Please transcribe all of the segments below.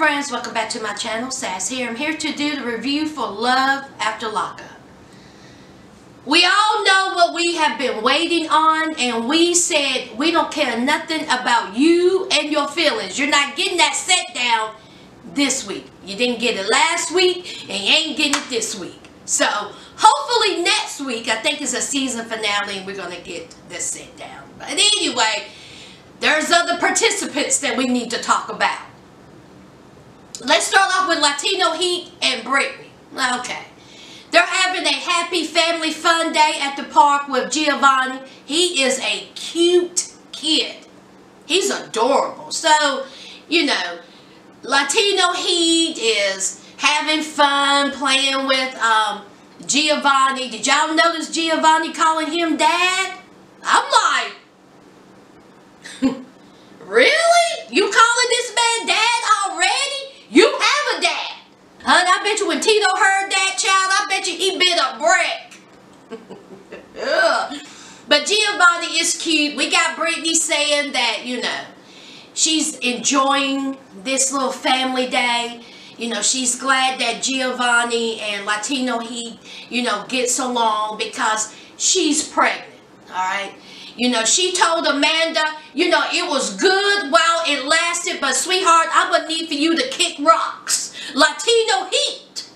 friends, welcome back to my channel. Sass here. I'm here to do the review for Love After Lockup. We all know what we have been waiting on, and we said we don't care nothing about you and your feelings. You're not getting that set down this week. You didn't get it last week, and you ain't getting it this week. So hopefully next week, I think it's a season finale, and we're going to get this set down. But anyway, there's other participants that we need to talk about. Let's start off with Latino Heat and Brittany. Okay. They're having a happy family fun day at the park with Giovanni. He is a cute kid. He's adorable. So, you know, Latino Heat is having fun playing with Giovanni. Did y'all notice Giovanni calling him Dad? I'm like, really? You calling this man Dad already? You have a dad. Honey, I bet you when Tito heard that, child, I bet you he bit a brick. But Giovanni is cute. We got Brittany saying that, you know, she's enjoying this little family day. You know, she's glad that Giovanni and Latino Heat, you know, gets along because she's pregnant, all right? You know, she told Amanda, you know, it was good while it lasted, but sweetheart, I'm going to need for you to kick rocks. Latino Heat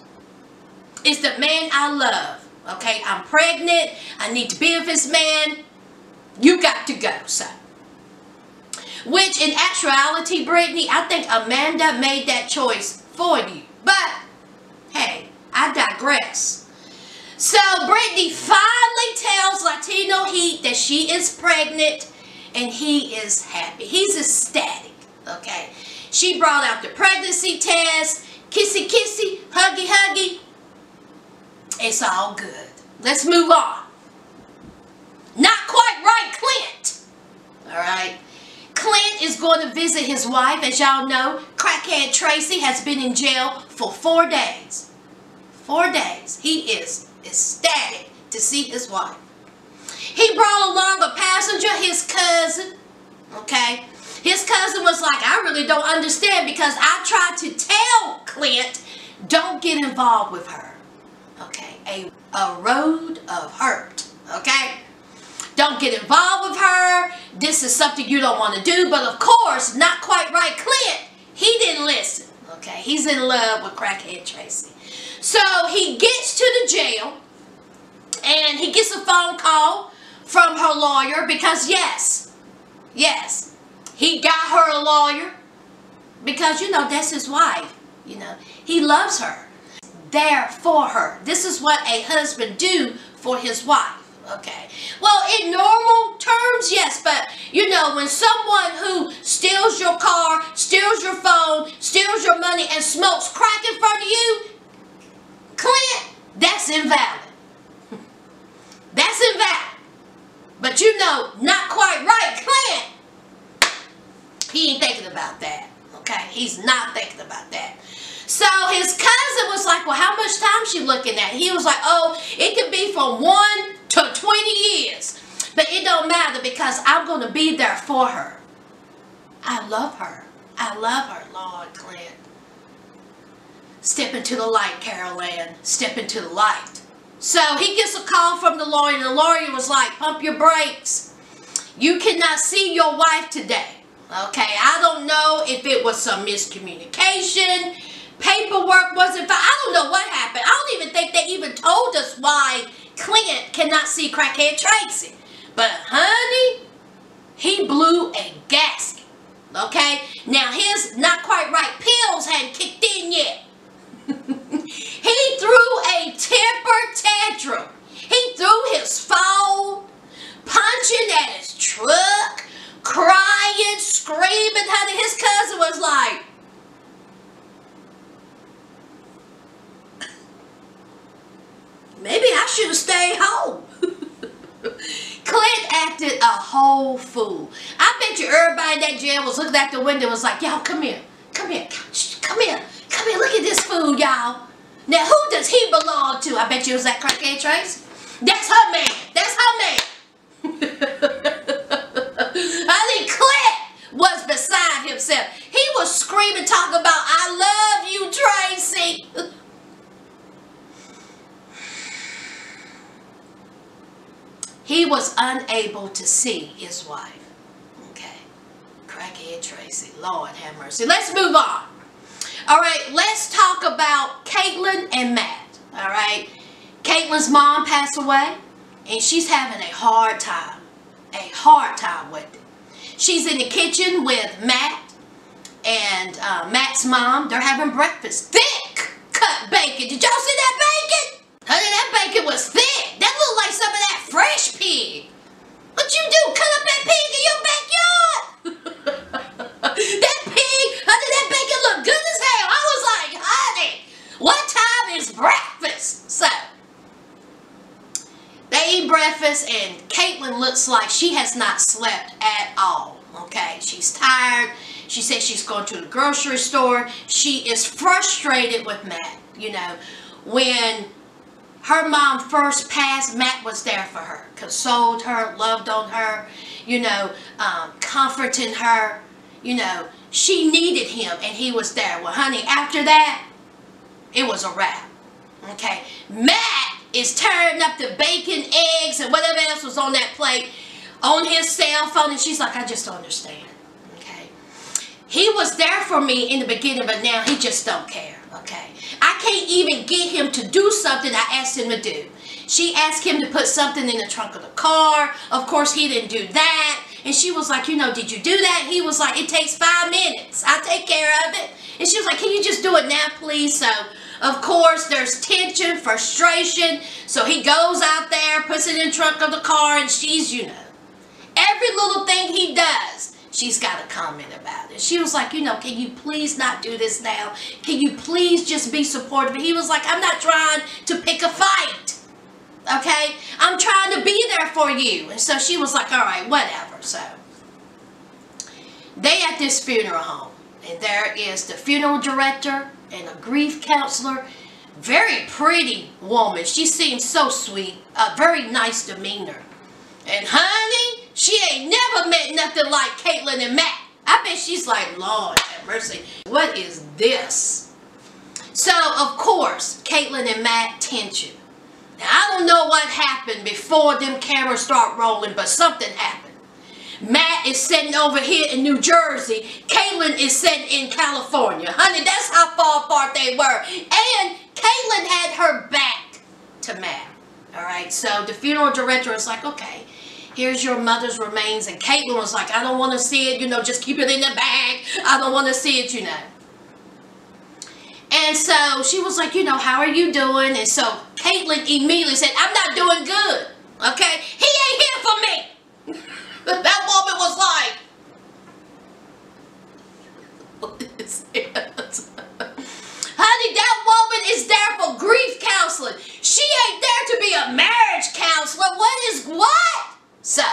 is the man I love, okay? I'm pregnant. I need to be with this man. You got to go, so. Which, in actuality, Brittany, I think Amanda made that choice for you. But, hey, I digress. So, Brittany finally tells Latino Heat that she is pregnant, and he is happy. He's ecstatic, okay? She brought out the pregnancy test, kissy kissy, huggy huggy. It's all good. Let's move on. Not quite right, Clint. All right? Clint is going to visit his wife. As y'all know, crackhead Tracy has been in jail for 4 days. 4 days. He is ecstatic to see his wife. He brought along a passenger, his cousin, okay? His cousin was like, I really don't understand because I tried to tell Clint, don't get involved with her, okay? A road of hurt, okay? Don't get involved with her. This is something you don't want to do, but of course, not quite right. Clint, he didn't listen, okay? He's in love with crackhead Tracy. So he gets to the jail and he gets a phone call from her lawyer because yes, he got her a lawyer because, you know, that's his wife. You know, he loves her. There for her. This is what a husband do for his wife. Okay. Well, in normal terms, yes, but you know, when someone who steals your car, steals your phone, steals your money, and smokes crack in front of you, Clint, that's invalid. That's invalid. But you know, not quite right, Clint. He ain't thinking about that. Okay? He's not thinking about that. So his cousin was like, well, how much time she looking at? He was like, oh, it could be from 1 to 20 years. But it don't matter because I'm going to be there for her. I love her. I love her, Lord Clint. Step into the light, Carol Ann. Step into the light. So he gets a call from the lawyer, and the lawyer was like, pump your brakes. You cannot see your wife today. Okay, I don't know if it was some miscommunication. Paperwork wasn't fine. I don't know what happened. I don't even think they even told us why Clint cannot see crackhead Tracy. But honey, he blew a gasket. Okay, now his not quite right pills hadn't kicked in yet. He threw a temper tantrum. He threw his phone, punching at his truck, crying, screaming. Honey, his cousin was like, maybe I should have stayed home. Clint acted a whole fool. I bet you everybody in that jail was looking out the window and was like, y'all, come here. Come here. Come here. Come here. Look at this fool, y'all. Now, who does he belong to? I bet you it was that crackhead Trace. That's her man. That's her man. I think Clint was beside himself. He was screaming, talking about, I love he was unable to see his wife. Okay. Crackhead Tracy. Lord have mercy. Let's move on. All right, let's talk about Caitlin and Matt. All right. Caitlin's mom passed away, and she's having a hard time. A hard time with it. She's in the kitchen with Matt and Matt's mom. They're having breakfast. Thick cut bacon. Did y'all see that bacon? Honey, that bacon was thick. That looked like some of that fresh pig. What you do? Cut up that pig in your backyard? That pig, honey, that bacon looked good as hell. I was like, honey, what time is breakfast? So, they eat breakfast, and Caitlin looks like she has not slept at all. Okay, she's tired. She says she's going to the grocery store. She is frustrated with Matt. You know, when her mom first passed, Matt was there for her, consoled her, loved on her, you know, comforting her. You know, she needed him, and he was there. Well, honey, after that, it was a wrap. Okay, Matt is tearing up the bacon, eggs, and whatever else was on that plate on his cell phone, and she's like, I just don't understand. Okay, he was there for me in the beginning, but now he just don't care. Okay, I can't even get him to do something I asked him to do. She asked him to put something in the trunk of the car. Of course, he didn't do that. And she was like, you know, did you do that? He was like, it takes 5 minutes. I'll take care of it. And she was like, can you just do it now, please? So, of course, there's tension, frustration. So he goes out there, puts it in the trunk of the car, and she's, you know, every little thing he does, she's got a comment about it. She was like, you know, can you please not do this now? Can you please just be supportive? And he was like, I'm not trying to pick a fight. Okay? I'm trying to be there for you. And so she was like, all right, whatever. So they at this funeral home. And there is the funeral director and a grief counselor. Very pretty woman. She seems so sweet. A very nice demeanor. And honey, she ain't never met nothing like Caitlin and Matt. I bet she's like, Lord have mercy. What is this? So, of course, Caitlin and Matt tension. Now, I don't know what happened before them cameras start rolling, but something happened. Matt is sitting over here in New Jersey. Caitlin is sitting in California. Honey, that's how far apart they were. And Caitlin had her back to Matt. All right, so the funeral director was like, okay, here's your mother's remains. And Caitlin was like, I don't want to see it. You know, just keep it in the bag. I don't want to see it, you know. And so she was like, you know, how are you doing? And so Caitlin immediately said, I'm not doing good. Okay? He ain't here for me. That woman was like, what is it? Honey, that woman is there for grief counseling. She ain't there to be a marriage counselor. What is what? So,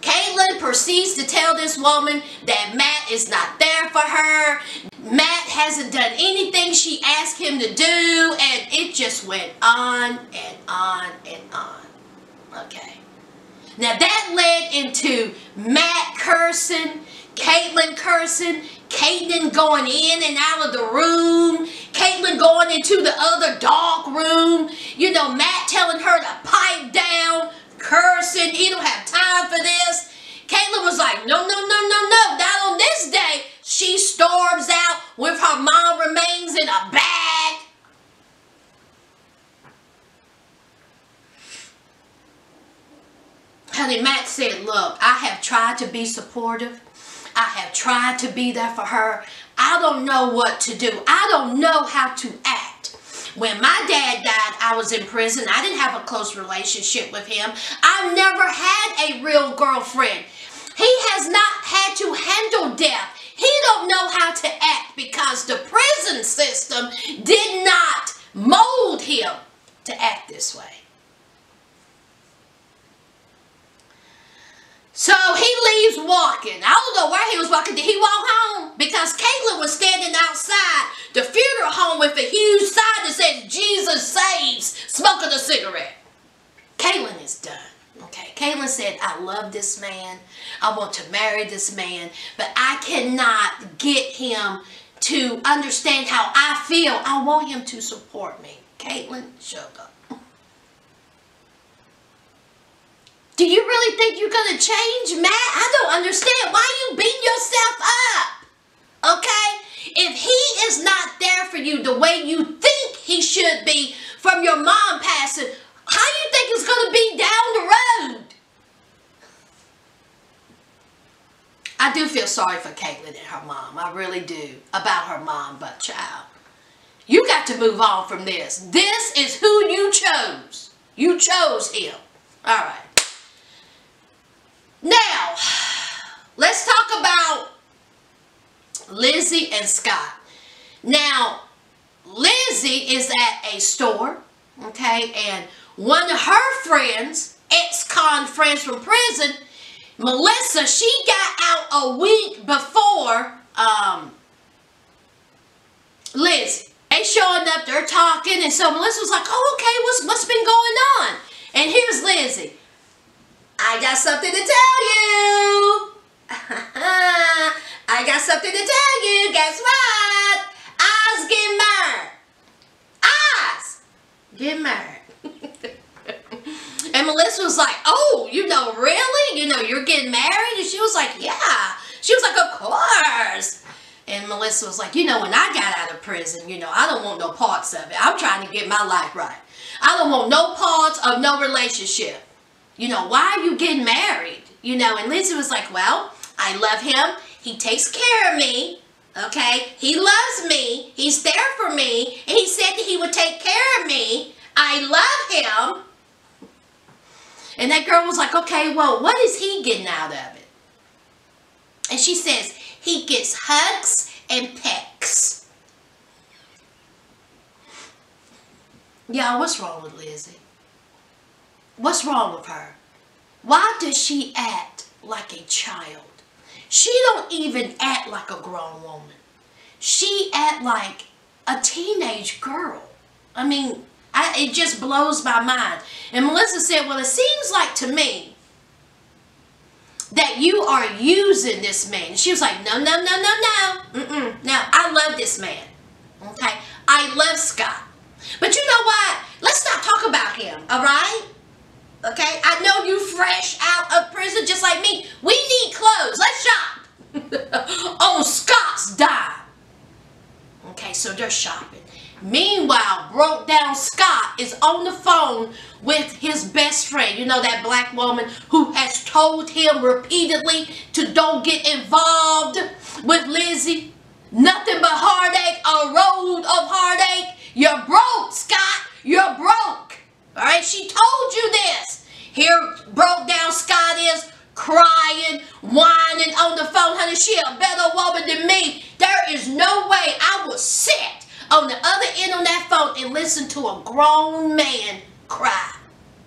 Caitlin proceeds to tell this woman that Matt is not there for her. Matt hasn't done anything she asked him to do, and it just went on and on and on. Okay. Now that led into Matt cursing, Caitlin cursing, Caitlin going in and out of the room, Caitlin going into the other dark room, you know, Matt telling her to pipe down, cursing, he don't have time for this. Caitlin was like, no, not on this day. She storms out with her mom remains in a bag. Honey, Matt said, look, I have tried to be supportive. I have tried to be there for her. I don't know what to do. I don't know how to act. When my dad died, I was in prison. I didn't have a close relationship with him. I've never had a real girlfriend. He has not had to handle death. He don't know how to act because the prison system did not mold him to act this way. So he leaves walking. I don't know where he was walking. Did he walk home? Because Caitlin was standing outside the funeral home with a huge sign that says, Jesus saves, smoking a cigarette. Caitlin is done. Okay, Caitlin said, I love this man. I want to marry this man, but I cannot get him to understand how I feel. I want him to support me. Caitlin, shut up. Do you really think you're going to change, Matt? I don't understand. Why you beating yourself up? Okay? If he is not there for you the way you think he should be from your mom passing, how you think it's going to be down the road? I do feel sorry for Caitlin and her mom. I really do. About her mom, but child, you got to move on from this. This is who you chose. You chose him. All right. Now, let's talk about Lizzie and Scott. Now, Lizzie is at a store, okay, and one of her friends, ex-con friends from prison, Melissa, she got out a week before Lizzie. They showing up, they're talking, and so Melissa was like, oh, okay, what's been going on? And here's Lizzie. I got something to tell you. I got something to tell you. Guess what? I's getting married. I's getting married. And Melissa was like, oh, really? You're getting married? And she was like, yeah. She was like, of course. And Melissa was like, when I got out of prison, I don't want no parts of it. I'm trying to get my life right. I don't want no parts of no relationship. Why are you getting married? And Lizzie was like, well, I love him. He takes care of me. Okay? He loves me. He's there for me. And he said that he would take care of me. I love him. And that girl was like, okay, well, what is he getting out of it? And she says, he gets hugs and pecks. Y'all, what's wrong with Lizzie? What's wrong with her? Why does she act like a child? She don't even act like a grown woman. She act like a teenage girl. I mean, it just blows my mind. And Melissa said, well, it seems like to me that you are using this man. And she was like, no. No, I love this man. Okay? I love Scott. But you know what? Let's not talk about him, all right? Okay? I know you fresh out of prison just like me. We need clothes. Let's shop. On Scott's dime. Okay, so they're shopping. Meanwhile, broke down Scott is on the phone with his best friend. That black woman who has told him repeatedly to don't get involved with Lizzie. Nothing but heartache, a road of heartache. You're broke, Scott. You're broke. All right, she told you this. Here, broke down Scott is crying, whining on the phone. Honey, she a better woman than me. There is no way I will sit on the other end on that phone and listen to a grown man cry.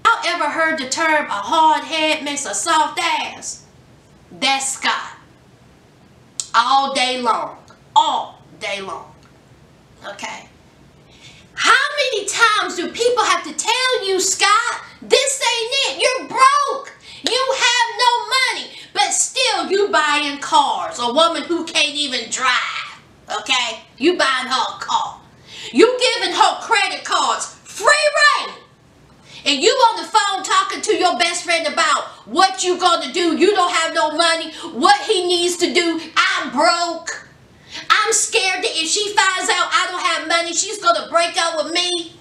Y'all ever heard the term a hard head makes a soft ass? That's Scott. All day long. All day long. Okay? How many times do people have to tell you, Scott, this ain't it. You're broke. You have no money. But still you buying cars. A woman who can't even drive. Okay? You buying her a car. You giving her credit cards. Free reign. And you on the phone talking to your best friend about what you gonna do. You don't have no money. What he needs to do. I'm broke. I'm scared that if she finds out I don't have money, she's gonna break up with me.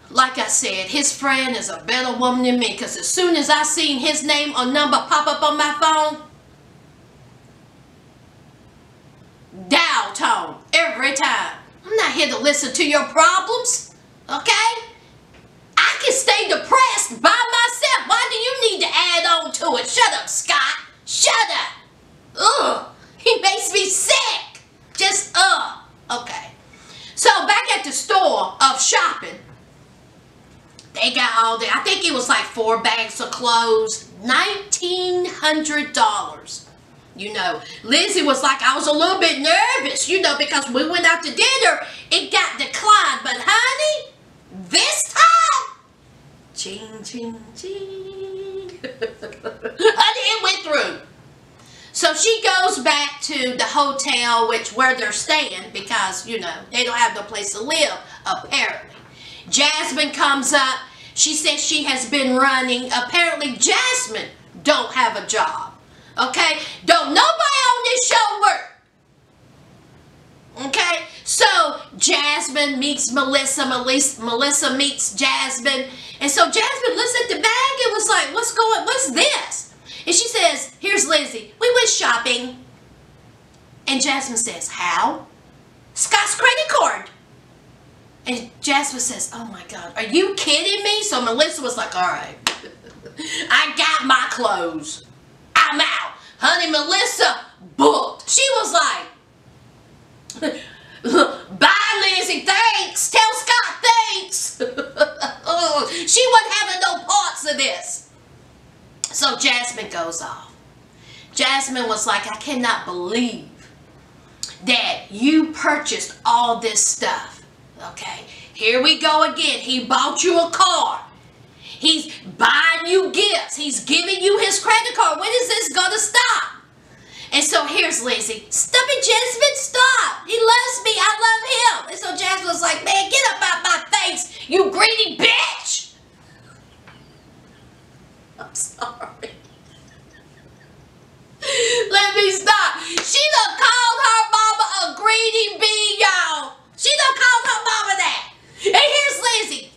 Like I said, his friend is a better woman than me. Because as soon as I seen his name or number pop up on my phone, dial tone every time. I'm not here to listen to your problems, okay? I can stay depressed by myself. Why do you need to add on to it? Shut up, Scott. Shut up. Ugh. He makes me sick. Just, okay. So back at the store of shopping, they got all the, I think it was like 4 bags of clothes, $1,900. Lizzie was like, I was a little bit nervous, because we went out to dinner, it got declined. But honey, this time, ching, ching, ching. Honey, it went through. So she goes back to the hotel, where they're staying, because, they don't have no place to live, apparently. Jasmine comes up. She says she has been running. Apparently, Jasmine don't have a job. Okay? Don't nobody on this show work. Okay? So, Jasmine meets Melissa. Melissa meets Jasmine. And so, Jasmine looks at the bag and was like, what's this? And she says, here's Lizzie. We went shopping. And Jasmine says, how? Scott's credit card. And Jasmine says, oh my God, are you kidding me? So Melissa was like, all right, I got my clothes. I'm out. Honey, Melissa booked. She was like, bye, Lizzie, thanks. Tell Scott thanks. She wasn't having no parts of this. So Jasmine goes off. Jasmine was like, I cannot believe that you purchased all this stuff. Okay, here we go again. He bought you a car. He's buying you gifts. He's giving you his credit card. When is this going to stop? And so here's Lizzie. Stop it, Jasmine, stop. He loves me. I love him. And so Jasmine was like, man, get up out my face, you greedy bitch. I'm sorry. Let me stop. She done called her mama a greedy bee, y'all. She done called her mama that. And here's Lizzie.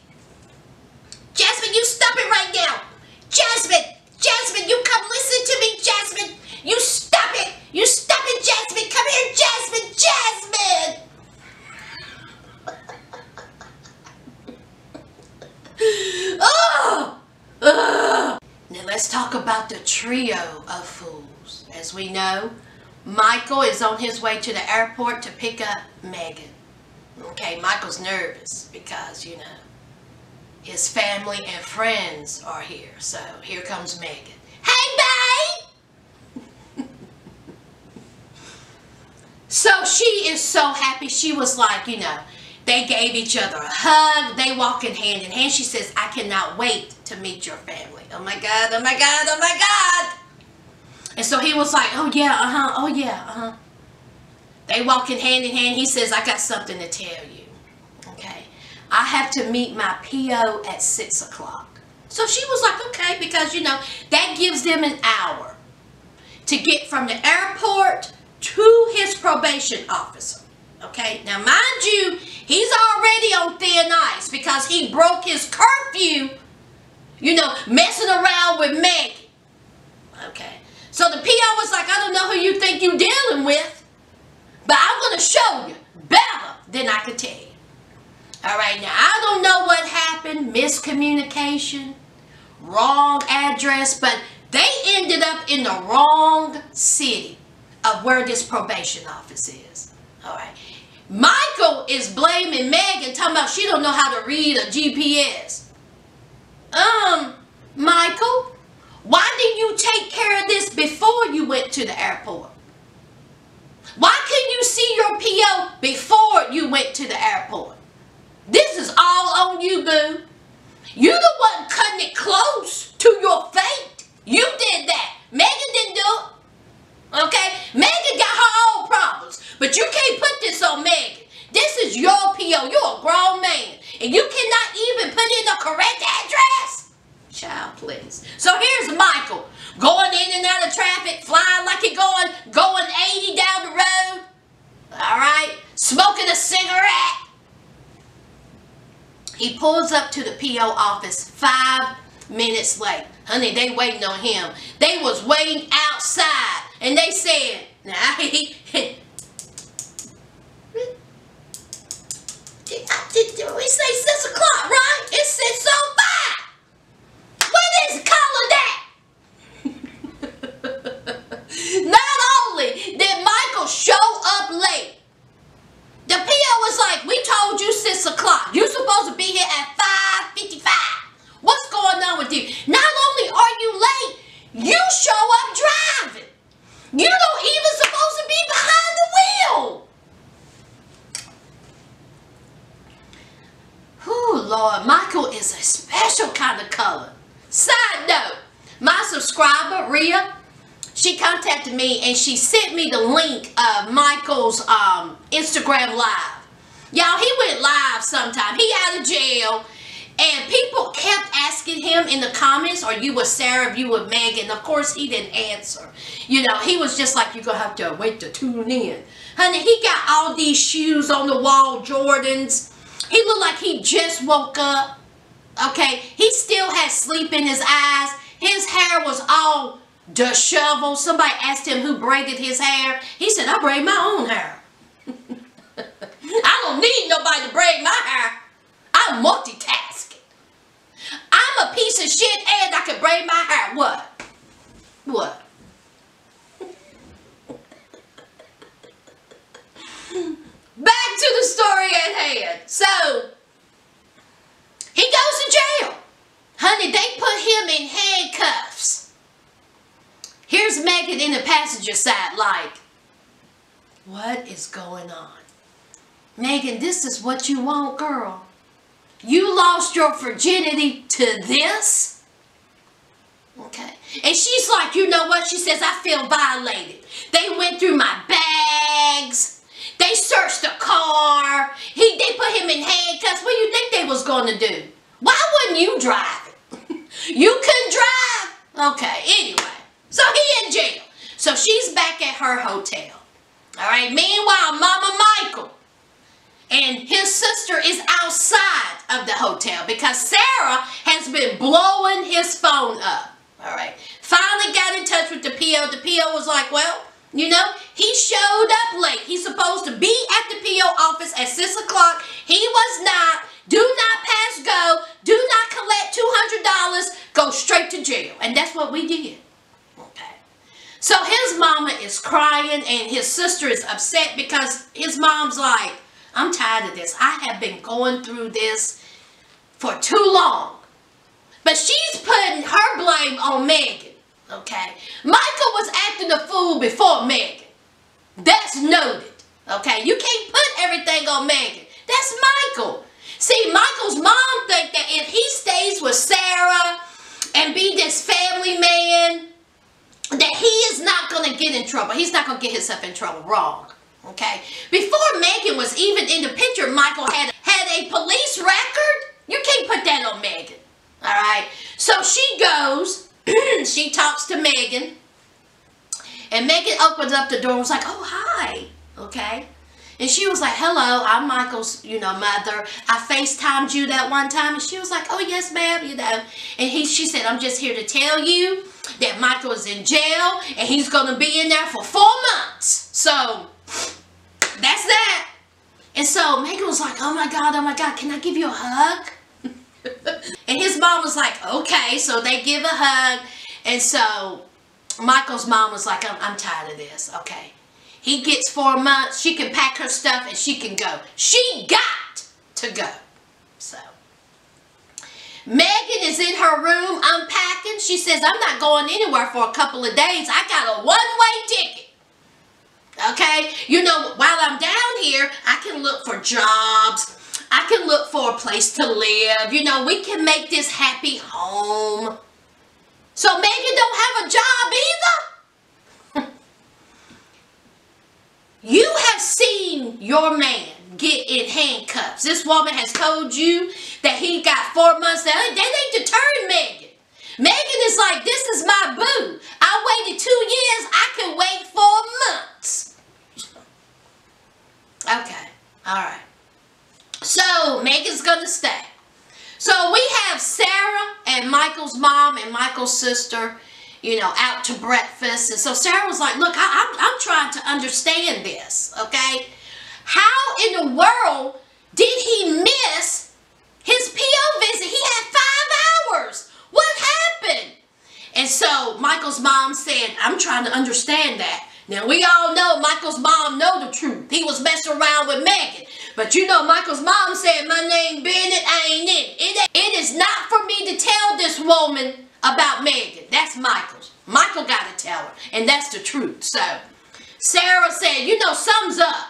Jasmine, you stop it right now. Jasmine, you come listen to me, Jasmine. You stop it. You stop it, Jasmine. Come here, Jasmine. Oh! Now let's talk about the trio of fools. As we know, Michael is on his way to the airport to pick up Megan. Okay, Michael's nervous because, you know, his family and friends are here. So here comes Megan. Hey, babe! So she is so happy. She was like, you know, they gave each other a hug. They walking hand in hand. She says, I cannot wait to meet your family. Oh my God, oh my God, oh my God. And so he was like, oh yeah, oh yeah, They walking hand in hand. He says, I got something to tell you. Okay. I have to meet my PO at 6 o'clock. So she was like, okay, because, you know, that gives them an hour to get from the airport to his probation officer. Okay. Now, mind you, he's already on thin ice because he broke his curfew, you know, messing around with Megan. Okay. So the PO was like, I don't know who you think you're dealing with, but I'm going to show you better than I could tell you. All right, now I don't know what happened, miscommunication, wrong address, but they ended up in the wrong city of where this probation office is. All right. Michael is blaming Megan, talking about she don't know how to read a GPS. Michael, why didn't you take care of this before you went to the airport? Why couldn't you see your PO before you went to the airport? This is all on you, boo. You the one cutting it close to your fate. You did that. Megan didn't do it. Okay? Megan got her own problems. But you can't put this on Megan. This is your PO. You're a grown man. And you cannot even put in the correct address. Child, please. So here's Michael. Going in and out of traffic. Flying like he's going 80 down the road. Alright? Smoking a cigarette. He pulls up to the PO office 5 minutes late. Honey, they waiting on him. They was waiting outside. And they said, nah, we say 6 o'clock, right? It's 6:05. What is calling that? Not only did Michael show up late, the PO was like, we told you 6 o'clock. You're supposed to be here at 5:55. What's going on with you? Not only are you late, you show up driving. You don't even supposed to be behind the wheel. Ooh, Lord, Michael is a special kind of color. Side note, my subscriber, Rhea, she contacted me and she sent me the link of Michael's Instagram Live. Y'all, he went live sometime. He out of jail. And people kept asking him in the comments, are you with Sarah, are you with Megan? Of course, he didn't answer. You know, he was just like, you're going to have to wait to tune in. Honey, he got all these shoes on the wall, Jordans. He looked like he just woke up. Okay, he still had sleep in his eyes. His hair was all disheveled. Somebody asked him who braided his hair. He said, I braid my own hair. I don't need nobody to braid my hair. I'm multitasking. I'm a piece of shit and I can braid my hair. What? What? Back to the story at hand. So, he goes to jail. Honey, they put him in handcuffs. Here's Megan in the passenger side like, what is going on? Megan, this is what you want, girl. You lost your virginity to this? Okay. And she's like, you know what? She says, I feel violated. They went through my bags. They searched the car. They put him in handcuffs. What do you think they was going to do? Why wouldn't you drive it? You couldn't drive? Okay, anyway. So he in jail. So she's back at her hotel. All right. Meanwhile, Mama Michael and his sister is outside of the hotel because Sarah has been blowing his phone up. All right. Finally got in touch with the PO. The PO was like, well, you know, he showed up late. He's supposed to be at the PO office at 6 o'clock. He was not. Do not pass go. Do not collect $200. Go straight to jail. And that's what we did. Okay. So his mama is crying and his sister is upset because his mom's like, I'm tired of this. I have been going through this for too long. But she's putting her blame on Megan. Okay. Michael was acting a fool before Megan. That's noted. Okay. You can't put everything on Megan. That's Michael. See, Michael's mom think that if he stays with Sarah and be this family man, that he is not going to get in trouble. He's not going to get himself in trouble. Wrong. Okay. Before Megan was even in the picture, Michael had a police record. You can't put that on Megan. All right. So she goes, she talks to Megan, and Megan opens up the door and was like, oh, hi. Okay. And she was like, hello, I'm Michael's, mother. I FaceTimed you that one time. And she was like, oh, yes, ma'am, And she said, I'm just here to tell you that Michael is in jail, and he's going to be in there for 4 months. So, that's that. And so Megan was like, oh my God, can I give you a hug? And his mom was like, okay. So they give a hug. And so Michael's mom was like, I'm tired of this. Okay. He gets 4 months. She can pack her stuff and she can go. She got to go. So Megan is in her room unpacking. She says, I'm not going anywhere for a couple of days. I got a one-way ticket. Okay, while I'm down here, I can look for jobs. I can look for a place to live. We can make this happy home. So Megan don't have a job either. You have seen your man get in handcuffs. This woman has told you that he got 4 months. They need to turn Megan. Megan is like, this is my boo. I waited 2 years. I can wait 4 months. Okay. All right. So, Megan's going to stay. So, we have Sarah and Michael's mom and Michael's sister, out to breakfast. And so, Sarah was like, look, I'm trying to understand this, okay? How in the world did he miss his PO visit? He had 5 hours. What happened? And so Michael's mom said, I'm trying to understand that. Now, we all know Michael's mom know the truth. He was messing around with Megan. But Michael's mom said, my name Bennett, I ain't in. It is not for me to tell this woman about Megan. That's Michael's. Michael got to tell her. And that's the truth. So, Sarah said, something's up.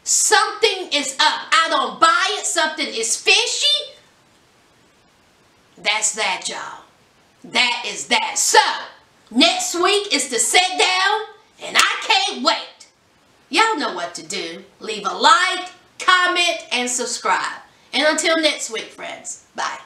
Something is up. I don't buy it. Something is fishy. That's that, y'all. That is that. So, next week is to sit down, and I can't wait. Y'all know what to do. Leave a like, comment, and subscribe. And until next week, friends. Bye.